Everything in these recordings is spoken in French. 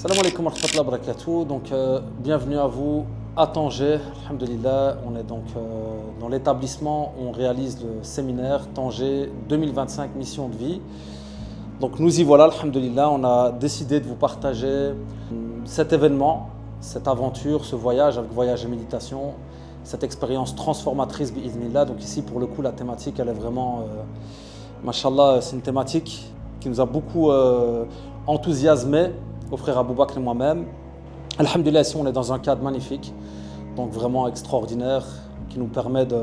Salam alaikum wa rahmatullahi wa barakatuh. Donc, bienvenue à vous à Tanger. Alhamdulillah, on est donc dans l'établissement où on réalise le séminaire Tanger 2025 Mission de vie. Donc, nous y voilà, alhamdulillah. On a décidé de vous partager cet événement, cette aventure, ce voyage avec Voyage et Méditation, cette expérience transformatrice bi'idhnillah. Donc, ici, pour le coup, la thématique, elle est vraiment, mashallah, c'est une thématique qui nous a beaucoup enthousiasmé, au frère Abou Bakr et moi-même. Alhamdulillah, ici on est dans un cadre magnifique, donc vraiment extraordinaire, qui nous permet de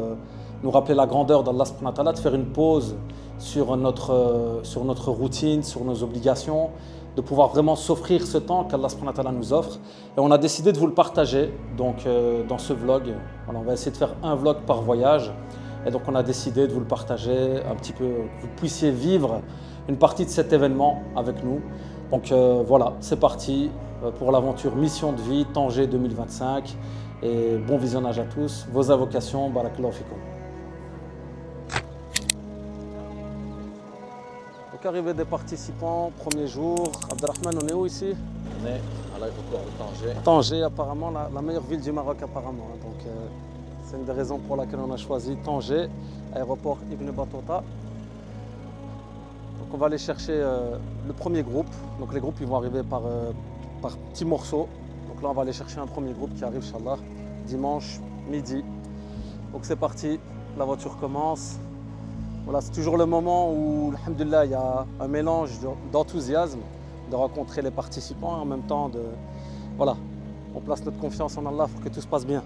nous rappeler la grandeur d'Allah subhanahu wa ta'ala, de faire une pause sur notre routine, sur nos obligations, de pouvoir vraiment s'offrir ce temps qu'Allah subhanahu wa ta'ala nous offre. Et on a décidé de vous le partager donc, dans ce vlog. Voilà, on va essayer de faire un vlog par voyage. Et donc on a décidé de vous le partager un petit peu, que vous puissiez vivre une partie de cet événement avec nous. Donc voilà, c'est parti pour l'aventure Mission de vie Tanger 2025 et bon visionnage à tous. Vos invocations, barakallahu fikoum. Donc arrivée des participants, premier jour. Abdelrahman, on est où ici? On est à l'aéroport de Tanger. Tanger, apparemment la meilleure ville du Maroc apparemment. Donc c'est une des raisons pour laquelle on a choisi Tanger, aéroport Ibn Battuta. Donc on va aller chercher le premier groupe. Donc les groupes ils vont arriver par petits morceaux. Donc là on va aller chercher un premier groupe qui arrive Inch'Allah dimanche midi. Donc c'est parti, la voiture commence. Voilà, c'est toujours le moment où alhamdoulilah il y a un mélange d'enthousiasme de rencontrer les participants et en même temps voilà, on place notre confiance en Allah pour que tout se passe bien.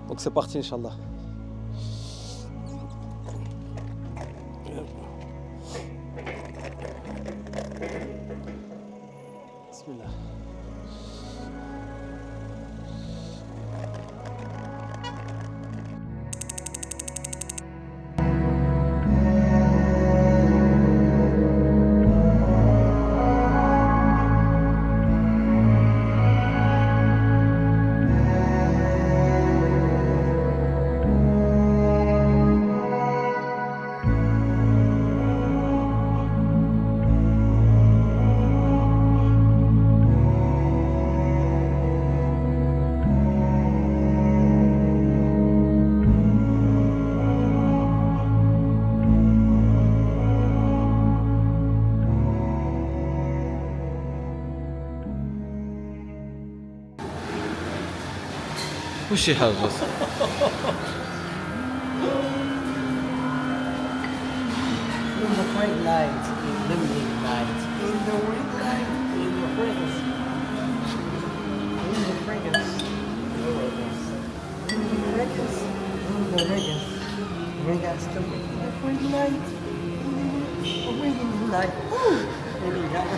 Donc c'est parti Inch'Allah. Bismillah. وش يحرص؟ In the white light, illuminating light, in the white light, in the fragrance, in the fragrance, in the fragrance, in the fragrance, in the fragrance, fragrance, the white light, the white light. Maybe you got it.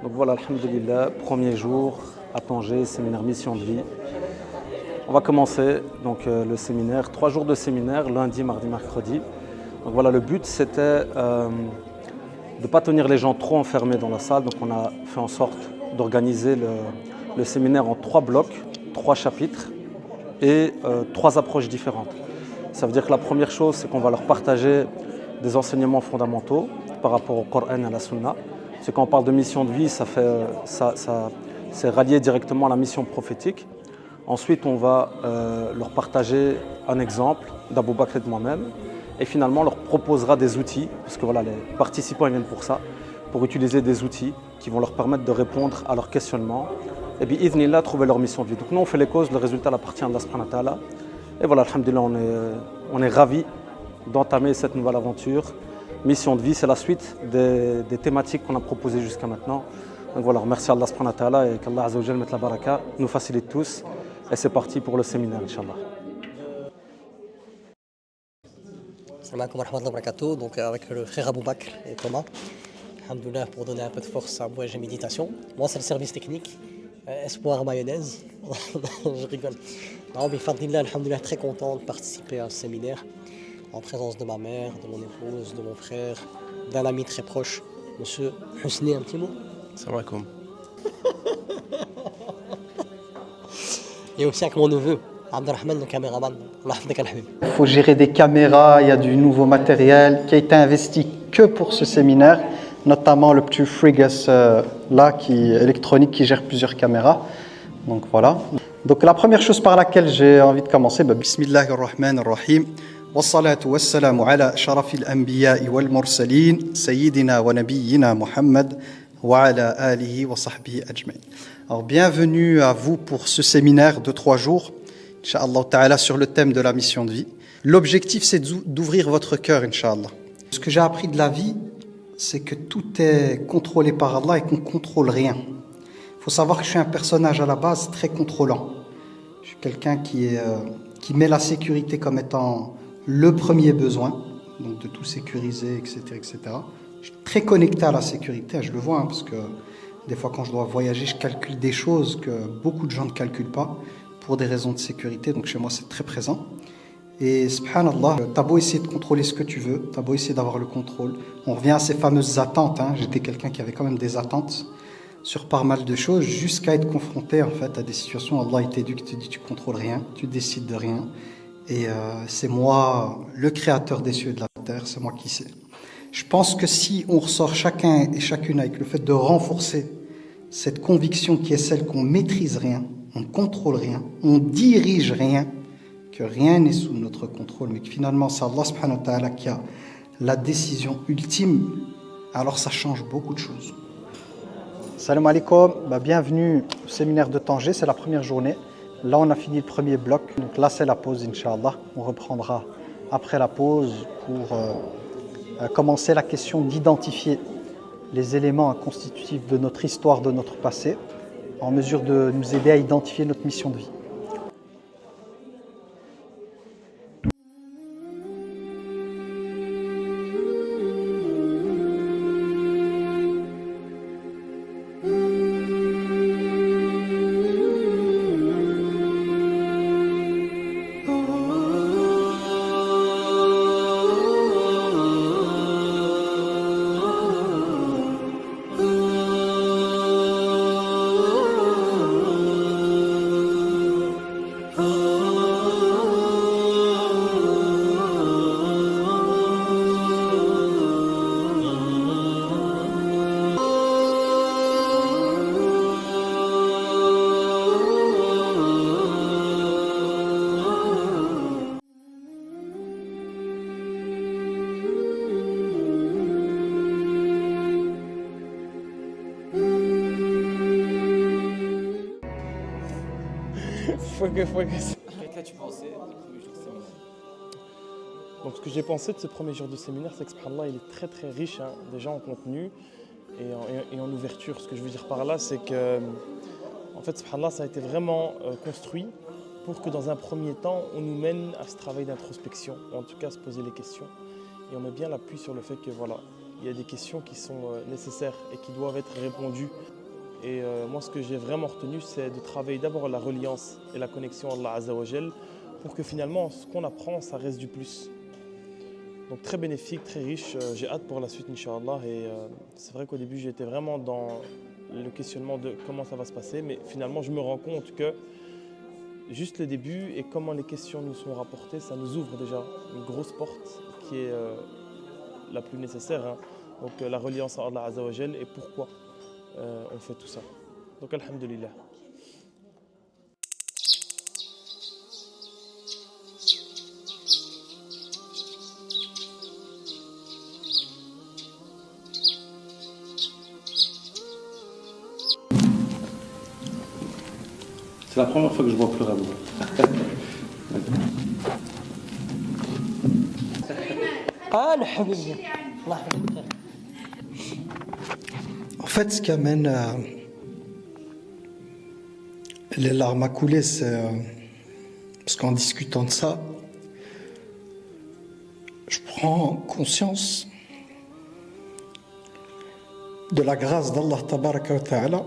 Donc voilà, alhamdulillah, premier jour à Tanger, séminaire Mission de vie. On va commencer donc, le séminaire, 3 jours de séminaire, lundi, mardi, mercredi. Donc voilà, le but c'était de ne pas tenir les gens trop enfermés dans la salle. Donc on a fait en sorte d'organiser le séminaire en 3 blocs, 3 chapitres et 3 approches différentes. Ça veut dire que la première chose, c'est qu'on va leur partager des enseignements fondamentaux par rapport au Coran et à la Sunna. C'est quand on parle de mission de vie, c'est rallié directement à la mission prophétique. Ensuite, on va leur partager un exemple d'Abou Bakr et de moi-même. Et finalement, on leur proposera des outils, parce que voilà, les participants ils viennent pour ça, pour utiliser des outils qui vont leur permettre de répondre à leurs questionnements et puis idhnillah trouver leur mission de vie. Donc nous on fait les causes, le résultat appartient à Allah subhanahu wa ta'ala. Et voilà, alhamdulillah, on est ravis d'entamer cette nouvelle aventure. Mission de vie, c'est la suite des thématiques qu'on a proposées jusqu'à maintenant. Donc voilà, remercie Allah subhanahu wa ta'ala et qu'Allah azza wa jal mette la baraka, nous facilite tous. Et c'est parti pour le séminaire, Inch'Allah. Salam alaikum wa rahmatullahi wa barakatuh. Donc avec le frère Abou Bakr et Thomas, alhamdoulilah, pour donner un peu de force à Voyage et Méditation. Moi c'est le service technique, espoir mayonnaise, je rigole. Non mais fadlillah, alhamdoulilah, très content de participer à ce séminaire en présence de ma mère, de mon épouse, de mon frère, d'un ami très proche, monsieur Husni, un petit mot. Salam alaikum. Et aussi avec mon neveu, Abdelrahman, le caméraman. Allah yahfadek al-habib. Il faut gérer des caméras, il y a du nouveau matériel qui a été investi que pour ce séminaire, notamment le petit Frigus là, électronique qui gère plusieurs caméras. Donc voilà. Donc la première chose par laquelle j'ai envie de commencer, Bismillahirrahmanirrahim. Wassalatu wassalamu ala sharafil anbiya'i wal mursalin, sayyidina wa nabiyyina Muhammad wa ala alihi wa sahbihi ajma'in. Alors bienvenue à vous pour ce séminaire de 3 jours, Inch'Allah ta'ala, sur le thème de la mission de vie. L'objectif c'est d'ouvrir votre cœur, Inch'Allah. Ce que j'ai appris de la vie, c'est que tout est contrôlé par Allah et qu'on ne contrôle rien. Il faut savoir que je suis un personnage à la base très contrôlant. Je suis quelqu'un qui met la sécurité comme étant le premier besoin, donc de tout sécuriser, etc., etc. Je suis très connecté à la sécurité, je le vois, parce que des fois quand je dois voyager, je calcule des choses que beaucoup de gens ne calculent pas pour des raisons de sécurité, donc chez moi c'est très présent. Et subhanallah, t'as beau essayer de contrôler ce que tu veux, t'as beau essayer d'avoir le contrôle. On revient à ces fameuses attentes, J'étais quelqu'un qui avait quand même des attentes sur pas mal de choses, jusqu'à être confronté en fait à des situations où Allah t'éduque, te dit tu contrôles rien, tu décides de rien. Et c'est moi, le créateur des cieux et de la terre, c'est moi qui sais. Je pense que si on ressort chacun et chacune avec le fait de renforcer cette conviction qui est celle qu'on maîtrise rien, on ne contrôle rien, on dirige rien, que rien n'est sous notre contrôle, mais que finalement c'est Allah subhanahu wa ta'ala qui a la décision ultime, alors ça change beaucoup de choses. Salam alaikum, bienvenue au séminaire de Tanger, c'est la première journée. Là on a fini le premier bloc, donc là c'est la pause Inch'Allah. On reprendra après la pause pour commencer la question d'identifier les éléments constitutifs de notre histoire, de notre passé, en mesure de nous aider à identifier notre mission de vie. Qu'as-tu pensé du premier jour de séminaire? Donc ce que j'ai pensé de ce premier jour de séminaire, c'est que subhanallah, il est très très riche, déjà en contenu et en ouverture. Ce que je veux dire par là, c'est que en fait, subhanallah, ça a été vraiment construit pour que dans un premier temps, on nous mène à ce travail d'introspection, ou en tout cas à se poser les questions. Et on met bien l'appui sur le fait que voilà, il y a des questions qui sont nécessaires et qui doivent être répondues. Et moi, ce que j'ai vraiment retenu, c'est de travailler d'abord la reliance et la connexion à Allah Azza wa Jal pour que finalement, ce qu'on apprend, ça reste du plus. Donc très bénéfique, très riche. J'ai hâte pour la suite, Inch'Allah. Et c'est vrai qu'au début, j'étais vraiment dans le questionnement de comment ça va se passer. Mais finalement, je me rends compte que juste le début et comment les questions nous sont rapportées, ça nous ouvre déjà une grosse porte qui est la plus nécessaire. Donc la reliance à Allah Azza wa Jal et pourquoi on fait tout ça. Donc alhamdulillah. C'est la première fois que je vois pleurer Abou Bakr. En fait, ce qui amène les larmes à couler, c'est parce qu'en discutant de ça, je prends conscience de la grâce d'Allah Tabaraka wa Ta'ala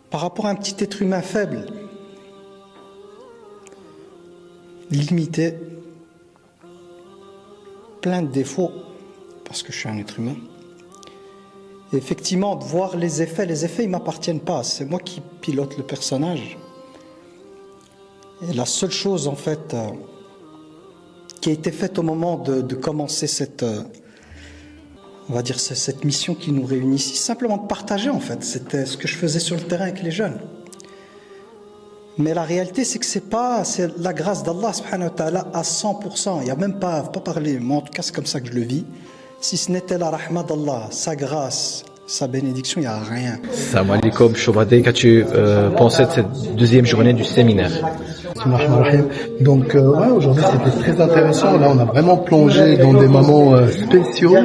par rapport à un petit être humain faible, limité, plein de défauts, parce que je suis un être humain. Et effectivement, de voir les effets ils ne m'appartiennent pas, c'est moi qui pilote le personnage. Et la seule chose, en fait, qui a été faite au moment de commencer cette, on va dire, cette mission qui nous réunit ici, simplement de partager, en fait. C'était ce que je faisais sur le terrain avec les jeunes. Mais la réalité, c'est que c'est la grâce d'Allah subhanahu wa ta'ala à 100%. Il n'y a même pas parler, moi en tout cas c'est comme ça que je le vis. Si ce n'était la rahma d'Allah, sa grâce, sa bénédiction, il n'y a rien. Salam alaikum, Choubadé, qu'as-tu pensé de cette deuxième journée du séminaire? Donc aujourd'hui c'était très intéressant. Là on a vraiment plongé dans des moments spéciaux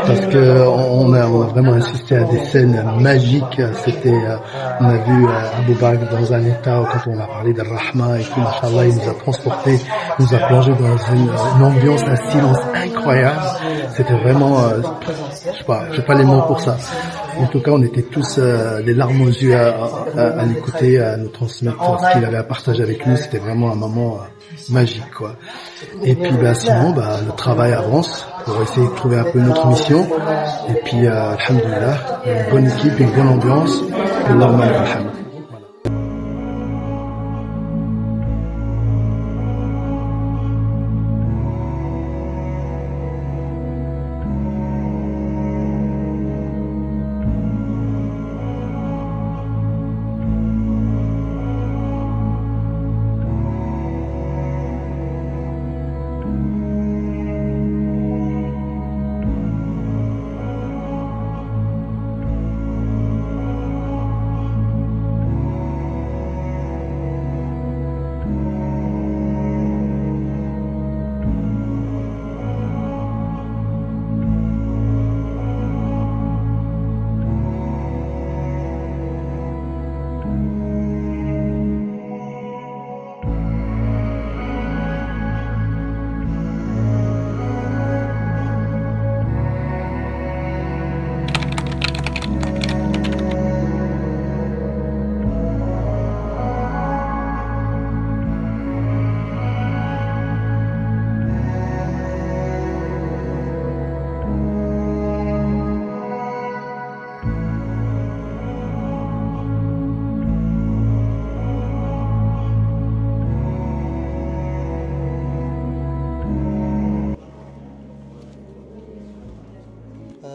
parce que on a vraiment assisté à des scènes magiques. On a vu Abou Bakr dans un état quand on a parlé de Rahma et puis machallah il nous a transporté, nous a plongé dans une ambiance, un silence incroyable. C'était vraiment, j'ai pas les mots pour ça. En tout cas, on était tous les larmes aux yeux à l'écouter, à nous transmettre ce qu'il avait à partager avec nous. C'était vraiment un moment magique, quoi. Et puis, sinon, le travail avance pour essayer de trouver un peu notre mission. Et puis, alhamdoulilah, une bonne équipe, une bonne ambiance. Allahumma lakal hamd.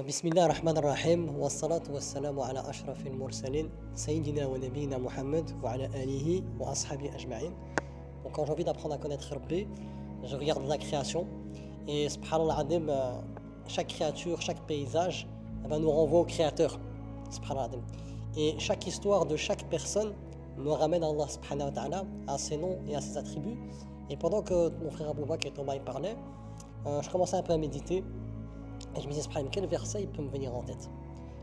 بسم الله الرحمن الرحيم والصلاة والسلام على أشرف المرسلين سيدنا ونبينا محمد وعلى آله وأصحابه أجمعين. Donc quand j'ai envie d'apprendre à connaître Rabbi, je regarde la création et subhanallah adim, chaque créature, chaque paysage nous renvoie au créateur. Subhanallah adim. Et chaque histoire de chaque personne me ramène à Allah subhanahu wa ta'ala, à ses noms et à ses attributs. Et pendant que mon frère Abou Bakr et Thomas parlaient, je commençais un peu à méditer. Et je me disais, subhanallah, quel verset il peut me venir en tête?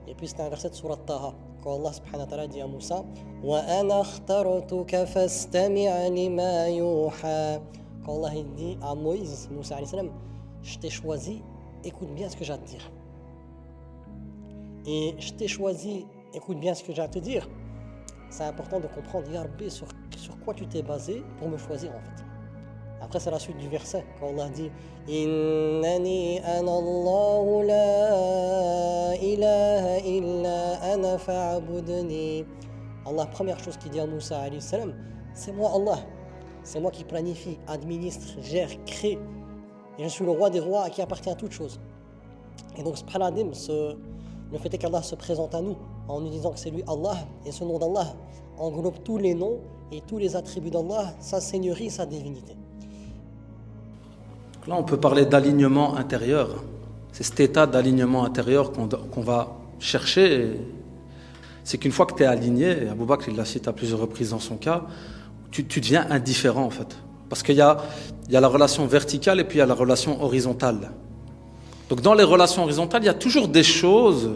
Et puis c'était un verset de Surat Taha, quand Allah subhanahu wa ta'ala dit à Moussa وَأَنَا اخْتَرْتُكَ فَاسْتَمِعْ لِمَا يُوحَى. Quand Allah il dit à Moïse, Moussa alayhi salam, je t'ai choisi, écoute bien ce que j'ai à te dire. Et je t'ai choisi, écoute bien ce que j'ai à te dire. C'est important de comprendre, Ya Rabbi, sur quoi tu t'es basé pour me choisir en fait. Après, c'est la suite du verset, quand Allah dit Innani ana Allahu la ilaha illa ana fa'budni. Allah, première chose qu'il dit à Moussa alayhi salam, c'est moi Allah. C'est moi qui planifie, administre, gère, crée. Et je suis le roi des rois à qui appartient toute chose. Et donc, subhanallah, le fait est qu'Allah se présente à nous en nous disant que c'est lui Allah, et ce nom d'Allah englobe tous les noms et tous les attributs d'Allah, sa seigneurie, sa divinité. Là, on peut parler d'alignement intérieur. C'est cet état d'alignement intérieur qu'on va chercher. c'est qu'une fois que tu es aligné, et Abou Bakr il l'a cité à plusieurs reprises dans son cas, tu deviens indifférent en fait. Parce qu'il y a la relation verticale et puis il y a la relation horizontale. Donc dans les relations horizontales, il y a toujours des choses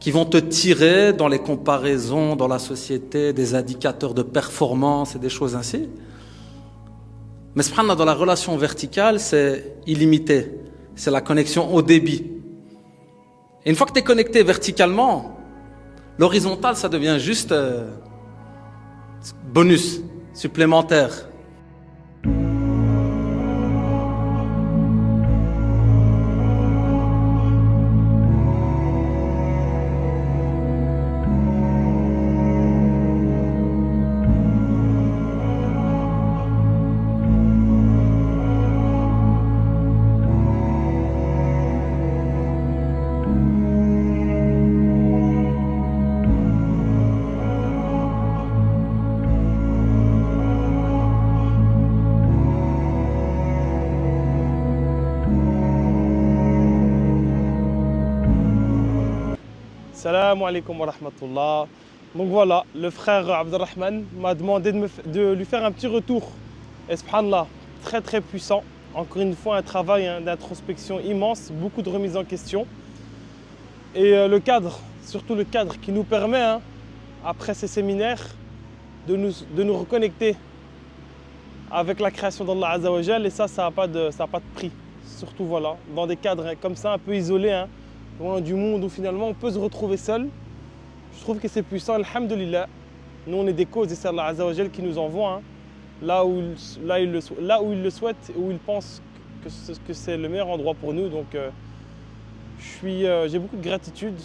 qui vont te tirer dans les comparaisons dans la société, des indicateurs de performance et des choses ainsi. Mais subhanallah, dans la relation verticale, c'est illimité. C'est la connexion au débit. Et une fois que tu es connecté verticalement, l'horizontal, ça devient juste bonus, supplémentaire. Salam alaikum wa rahmatullah. Donc voilà, le frère Abdelrahman m'a demandé de lui faire un petit retour. Et subhanallah, très très puissant. Encore une fois, un travail d'introspection immense, beaucoup de remises en question. Et le cadre, surtout le cadre qui nous permet, après ces séminaires, de nous reconnecter avec la création d'Allah Azza wa Jal. Et ça n'a pas de prix. Surtout voilà, dans des cadres comme ça, un peu isolés, loin du monde où finalement on peut se retrouver seul. Je trouve que c'est puissant, alhamdulillah. Nous on est des causes et c'est Allah Azza wa Jal qui nous envoie là où il le souhaite, où il pense que c'est le meilleur endroit pour nous. Donc j'ai beaucoup de gratitude,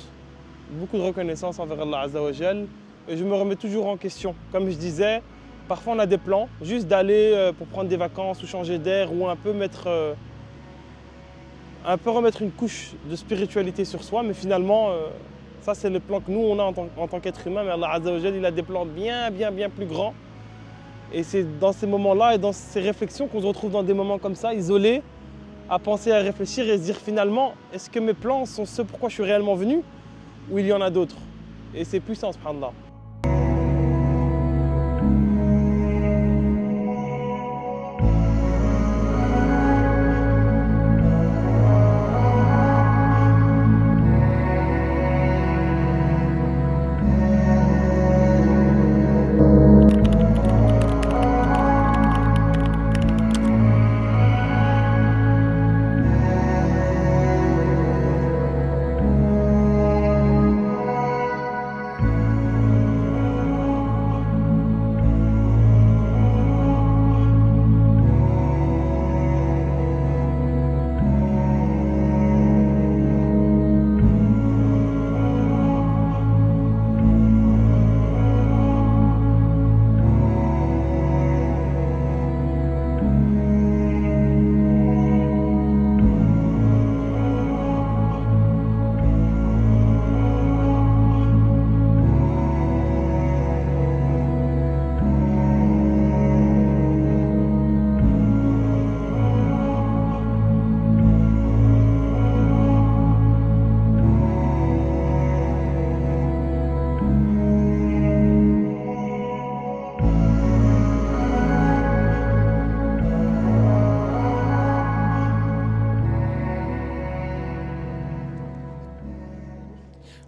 beaucoup de reconnaissance envers Allah Azza wa Jal. Et je me remets toujours en question. Comme je disais, parfois on a des plans, juste d'aller pour prendre des vacances ou changer d'air ou un peu remettre une couche de spiritualité sur soi, mais finalement, ça c'est le plan que nous on a en tant qu'être humain, mais Allah Azza wa Jal, il a des plans bien plus grands. Et c'est dans ces moments-là et dans ces réflexions qu'on se retrouve dans des moments comme ça, isolés, à penser, à réfléchir et se dire finalement, est-ce que mes plans sont ceux pourquoi je suis réellement venu, ou il y en a d'autres? Et c'est puissant, subhanallah.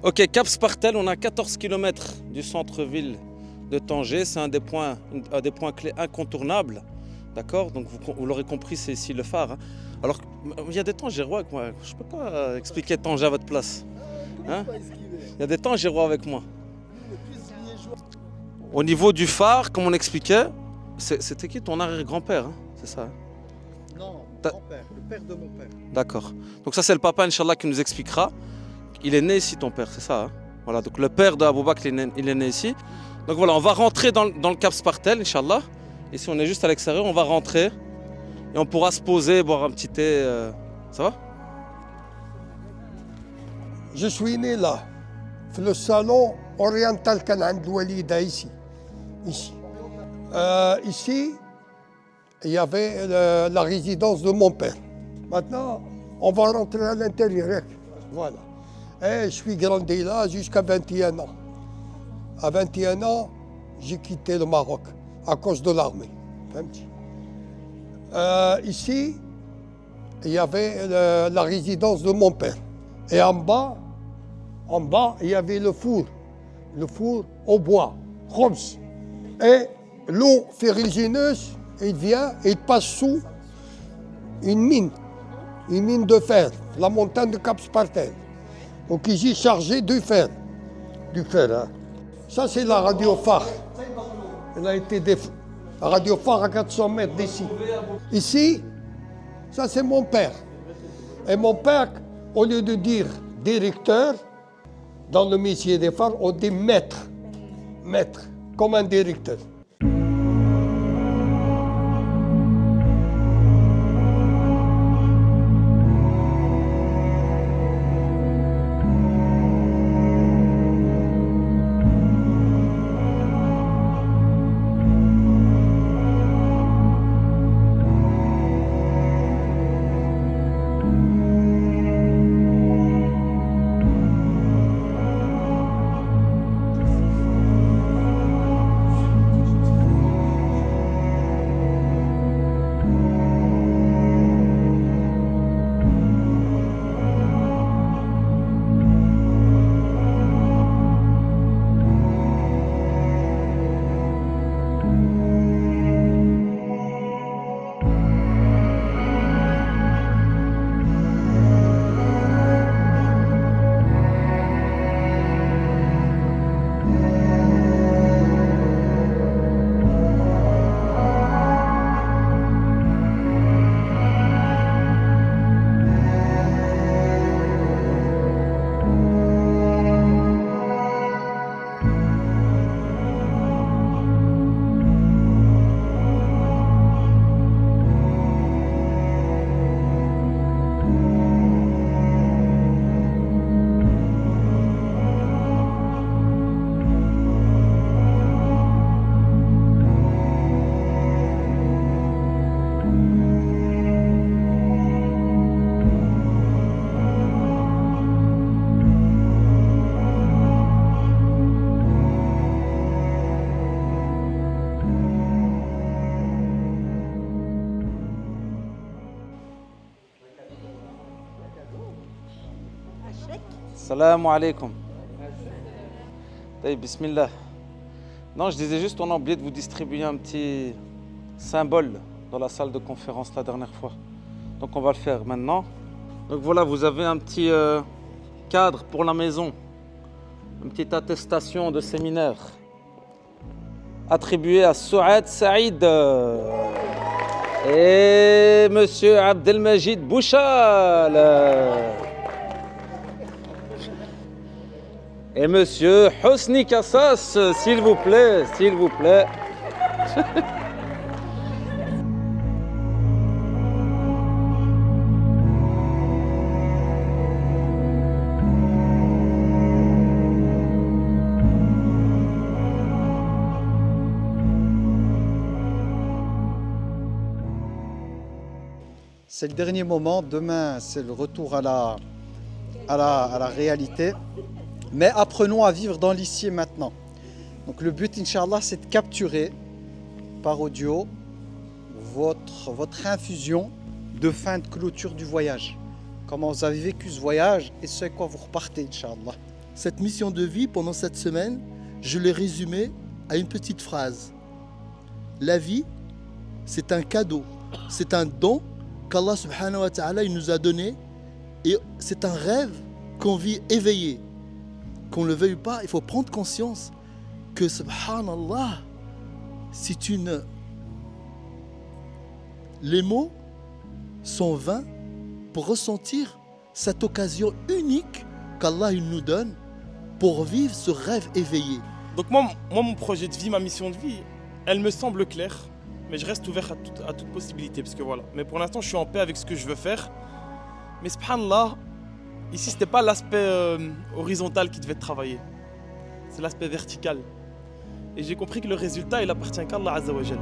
Ok, Cap Spartel, on a 14 km du centre-ville de Tanger. C'est un des points clés incontournables. D'accord? Donc vous l'aurez compris, c'est ici le phare. Alors, il y a des Tangérois avec moi. Je ne peux pas expliquer Tanger à votre place. Il y a des Tangérois avec moi. Au niveau du phare, comme on expliquait, c'était qui ton arrière-grand-père? C'est ça? Non, mon grand-père, le père de mon père. D'accord. Donc ça, c'est le papa, Inch'Allah, qui nous expliquera. Il est né ici, ton père, c'est ça? Voilà, donc le père de Abou Bakr, il est né ici. Donc voilà, on va rentrer dans le Cap Spartel, Inch'Allah. Ici, on est juste à l'extérieur, on va rentrer. Et on pourra se poser, boire un petit thé. Ça va? Je suis né là, dans le salon oriental Canaan de Walida, ici. Ici, il y avait la résidence de mon père. Maintenant, on va rentrer à l'intérieur. Voilà. Et je suis grandi là jusqu'à 21 ans. à 21 ans, j'ai quitté le Maroc à cause de l'armée. Ici, il y avait la résidence de mon père. Et en bas, il y avait le four au bois, khobz. Et l'eau ferrugineuse, il vient et il passe sous une mine de fer, la montagne de Cap-Spartel. Donc ici, chargé du fer. Hein. Ça, c'est la radio phare. Elle a été la radio phare à 400 mètres d'ici. Ici, ça c'est mon père. Et mon père, au lieu de dire directeur, dans le métier des phares, on dit maître. Maître, comme un directeur. Salam alaikum. Bismillah. Non, je disais juste, on a oublié de vous distribuer un petit symbole dans la salle de conférence la dernière fois. Donc on va le faire maintenant. Donc voilà, vous avez un petit cadre pour la maison. Une petite attestation de séminaire. Attribuée à Souad Saïd et Monsieur Abdelmajid Bouchal. Et Monsieur Hosni Kassas, s'il vous plaît, s'il vous plaît. C'est le dernier moment. Demain, c'est le retour à la réalité. Mais apprenons à vivre dans l'ici et maintenant. Donc le but, Inch'Allah, c'est de capturer par audio votre infusion de fin de clôture du voyage. Comment vous avez vécu ce voyage et ce à quoi vous repartez, Inch'Allah. Cette mission de vie pendant cette semaine, je l'ai résumée à une petite phrase. La vie, c'est un cadeau, c'est un don qu'Allah subhanahu wa ta'ala il nous a donné et c'est un rêve qu'on vit éveillé. Qu'on ne le veuille pas, il faut prendre conscience que, subhanallah, les mots sont vains pour ressentir cette occasion unique qu'Allah nous donne pour vivre ce rêve éveillé. Donc moi, mon projet de vie, ma mission de vie, elle me semble claire, mais je reste ouvert à toute possibilité, parce que voilà. Mais pour l'instant, je suis en paix avec ce que je veux faire. Mais subhanallah, ici, ce n'était pas l'aspect horizontal qui devait travailler. C'est l'aspect vertical. Et j'ai compris que le résultat, il appartient qu'à Allah Azza wa Jal.